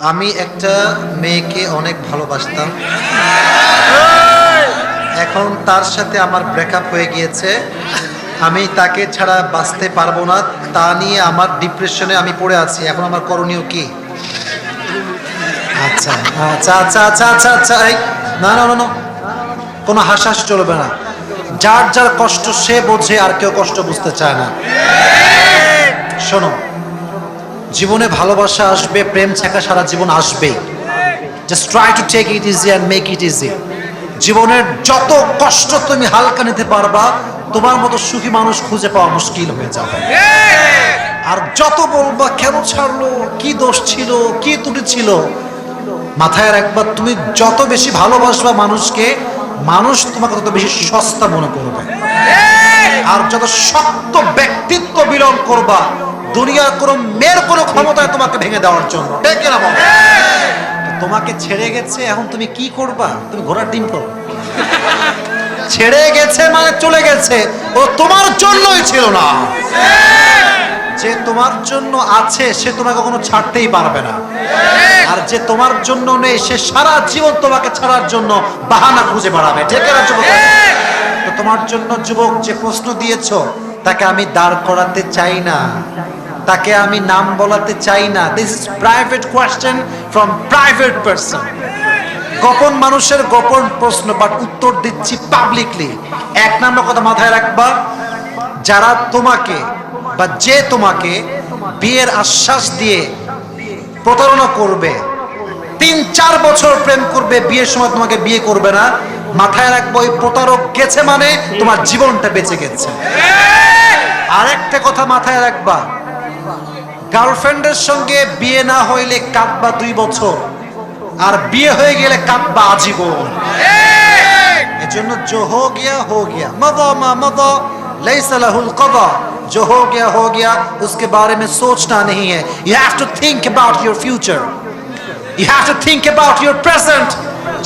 আমি একটা মেয়েকে অনেক ভালোবাসতাম, এখন তার সাথে আমার ব্রেকআপ হয়ে গিয়েছে। আমি তাকে ছাড়া বাঁচতে পারবো না, তা নিয়ে আমার ডিপ্রেশনে আমি পড়ে আছি। এখন আমার করণীয় কি? আচ্ছা আচ্ছা আচ্ছা আচ্ছা আচ্ছা আচ্ছা এই, না না না না, কোনো হাসাহাসি চলবে না। যার যার কষ্ট সে বোঝে, আর কেউ কষ্ট বুঝতে চায় না। শোনো, জীবনে ভালোবাসা আসবে, প্রেম ছাকা সারা জীবন আসবেই। Just try to take it easy and make it easy. জীবনের যত কষ্ট তুমি হালকা নিতে পারবা, তোমার মতো সুখী মানুষ খুঁজে পাওয়া মুশকিল হয়ে যাবে। আর যত বলবা কেন ছাড়লো, কি দোষ ছিল, কি ত্রুটি ছিল, মাথায় রাখবা তুমি যত বেশি ভালোবাসবা মানুষকে, মানুষ তোমাকে তত বেশি সস্তা মনে করবে। আর যত শক্ত ব্যক্তিত্ব বিলন করবা, দুনিয়ার কোনো মেয়ের কোনো ক্ষমতায় তোমাকে ভেঙে দেওয়ার জন্য। ঠিক না বল? তোমাকে ছেড়ে গেছে, এখন তুমি কি করবা? তুমি ঘোড়ার ডিম করো। ছেড়ে গেছে মানে চলে গেছে, ও তোমার জন্যই ছিল না। যে তোমার জন্য আছে সে তোমাকে কখনো ছাড়তেই পারবে না, আর যে তোমার জন্য নেই সে সারা জীবন তোমাকে ছাড়ার জন্য বাহানা খুঁজে বেড়াবে। ঠিক না যুবক? তো তোমার জন্য যুবক যে প্রশ্ন দিয়েছো, তাকে আমি দাঁড় করাতে চাই না, তাকে আমি নাম বলাতে চাই না। This is private question from private person. গোপন মানুষের গোপন প্রশ্ন, বাট উত্তর দিচ্ছি পাবলিকলি। এক নম্বর কথা মাথায় রাখবা, যারা তোমাকে বা যে তোমাকে বিয়ের আশ্বাস দিয়ে প্রতারণা করবে, ৩-৪ বছর প্রেম করবে, বিয়ের সময় তোমাকে বিয়ে করবে না, মাথায় রাখবো ওই প্রতারক গেছে মানে তোমার জীবনটা বেঁচে গেছে। আরেকটা কথা মাথায় রাখবা, গার্লফ্রেন্ডের সঙ্গে বিয়ে না হইলে কাঁদবা 2 বছর, আর বিয়ে হয়ে গেলে কাঁদবা আজীবন। এজন্য जो हो गया मदा मा मदा लैसा लहुल कदा, जो हो गया उसके बारे में सोचना नहीं है। You have to think about your future, you have to think about your present।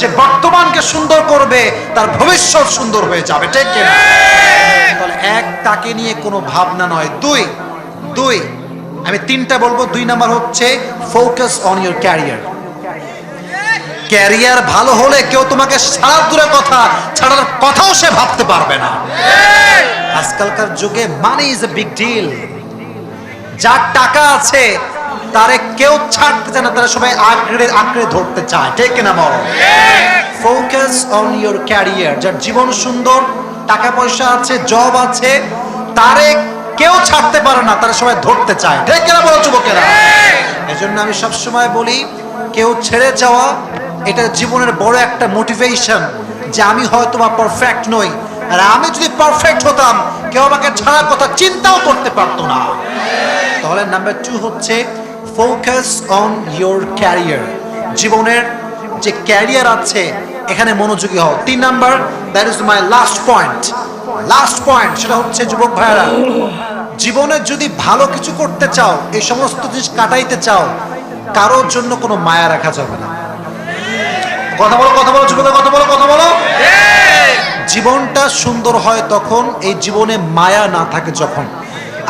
যে বর্তমানকে সুন্দর করবে তার ভবিষ্যৎ সুন্দর হয়ে যাবে। ঠিক কি না? তাহলে এক, তাকে নিয়ে কোনো ভাবনা নয়। দুই আমি 3টা বলবো। 2 নাম্বার হচ্ছে focus on your career. Career ভালো হলে কেউ তোমাকে ছাড়ার দূরের কথা, ছাড়ার কথাও সে ভাবতে পারবে না। আজকালকার যুগে money is a big deal. যার টাকা আছে তারে কেউ ছাড়তে চায় না, তারা সবাই আঁকড়ে ধরতে চায়। ঠিক না বল? Focus on your career. যার জীবন সুন্দর, টাকা পয়সা আছে, জব আছে, তারে কেউ ছাড়তে পারে না, তারা সবাই ধরতে চায়। ঠিক না বলো যুবকেরা? এজন্য আমি সবসময় বলি, কেউ ছেড়ে যাওয়া এটা জীবনের বড় একটা মোটিভেশন, যে আমি হয়তো বা পারফেক্ট নই, আর আমি যদি পারফেক্ট হতাম কেউ আমাকে ছাড়ার কথা চিন্তাও করতে পারতো না। তাহলে নাম্বার 2 হচ্ছে ফোকাস অন ইয়োর ক্যারিয়ার। জীবনের যে ক্যারিয়ার আছে এখানে মনোযোগী হও। 3 number, that is my last point, সেটা হচ্ছে যুবক ভাইয়েরা, জীবনে যদি ভালো কিছু করতে চাও, এই সমস্ত জিনিস কাটাইতে চাও, কারোর জন্য কোনো মায়া রাখা যাবে না। কথা বলো যুবক, কথা বলো। জীবনটা সুন্দর হয় তখন, এই জীবনে মায়া না থাকে যখন।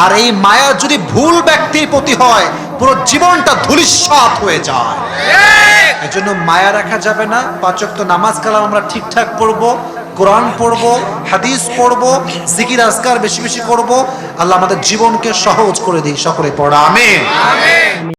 আর এই মায়া যদি ভুল ব্যক্তির প্রতি হয়, পুরো জীবনটা ধূলিসাৎ হয়ে যায়। এজন্য মায়া রাখা যাবে না। 5 ওয়াক্ত নামাজ কালাম আমরা ঠিকঠাক পড়বো, কোরআন পড়বো, হাদিস পড়বো, জিকির আজকার বেশি বেশি করবো। আল্লাহ আমাদের জীবনকে সহজ করে দিই। সকলে পড়া আমিন।